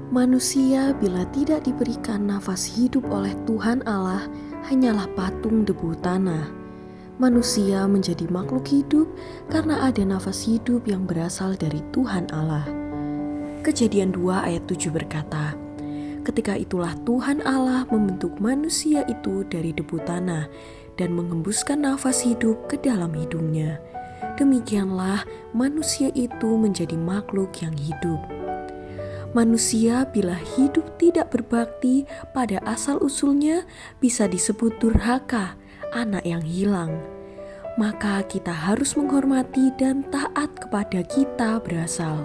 Manusia bila tidak diberikan nafas hidup oleh Tuhan Allah hanyalah patung debu tanah. Manusia menjadi makhluk hidup karena ada nafas hidup yang berasal dari Tuhan Allah. Kejadian 2 ayat 7 berkata, "Ketika itulah Tuhan Allah membentuk manusia itu dari debu tanah dan mengembuskan nafas hidup ke dalam hidungnya. Demikianlah manusia itu menjadi makhluk yang hidup." Manusia bila hidup tidak berbakti pada asal-usulnya bisa disebut durhaka, anak yang hilang. Maka kita harus menghormati dan taat kepada kita berasal.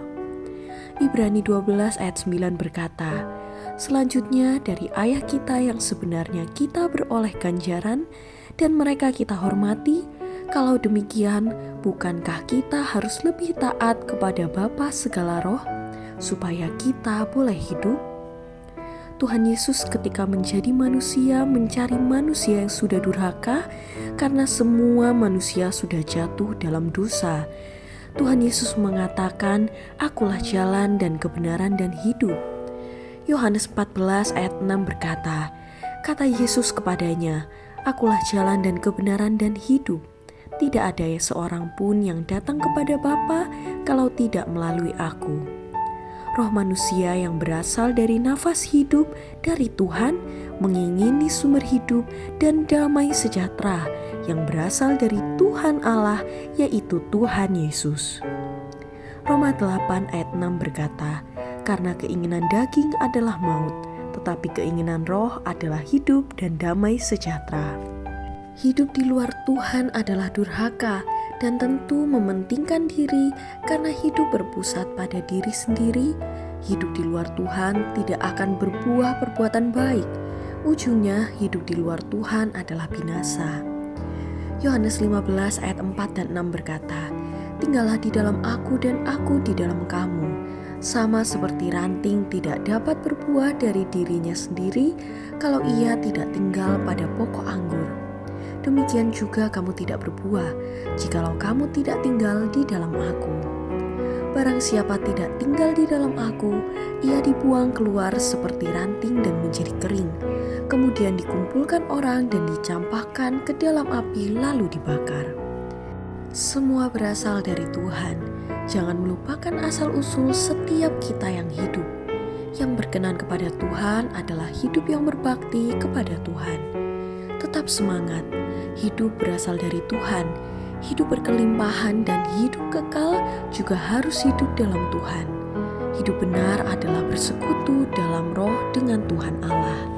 Ibrani 12 ayat 9 berkata, "Selanjutnya dari ayah kita yang sebenarnya kita beroleh ganjaran dan mereka kita hormati. Kalau demikian, bukankah kita harus lebih taat kepada Bapa segala roh, supaya kita boleh hidup?" Tuhan Yesus ketika menjadi manusia mencari manusia yang sudah durhaka karena semua manusia sudah jatuh dalam dosa. Tuhan Yesus mengatakan, "Akulah jalan dan kebenaran dan hidup." Yohanes 14 ayat 6 berkata, kata Yesus kepadanya, "Akulah jalan dan kebenaran dan hidup. Tidak ada seorang pun yang datang kepada Bapa kalau tidak melalui aku." Roh manusia yang berasal dari nafas hidup dari Tuhan mengingini sumber hidup dan damai sejahtera yang berasal dari Tuhan Allah, yaitu Tuhan Yesus. Roma 8 ayat 6 berkata, "Karena keinginan daging adalah maut, tetapi keinginan roh adalah hidup dan damai sejahtera." Hidup di luar Tuhan adalah durhaka dan tentu mementingkan diri karena hidup berpusat pada diri sendiri. Hidup di luar Tuhan tidak akan berbuah perbuatan baik. Ujungnya hidup di luar Tuhan adalah binasa. Yohanes 15 ayat 4 dan 6 berkata, "Tinggallah di dalam aku dan aku di dalam kamu. Sama seperti ranting tidak dapat berbuah dari dirinya sendiri kalau ia tidak tinggal pada pokok anggur. Demikian juga kamu tidak berbuah jikalau kamu tidak tinggal di dalam aku. Barang siapa tidak tinggal di dalam aku, ia dibuang keluar seperti ranting dan menjadi kering. Kemudian dikumpulkan orang dan dicampakkan ke dalam api lalu dibakar." Semua berasal dari Tuhan. Jangan melupakan asal-usul setiap kita yang hidup. Yang berkenan kepada Tuhan adalah hidup yang berbakti kepada Tuhan. Tetap semangat. Hidup berasal dari Tuhan. Hidup berkelimpahan dan hidup kekal juga harus hidup dalam Tuhan. Hidup benar adalah bersekutu dalam roh dengan Tuhan Allah.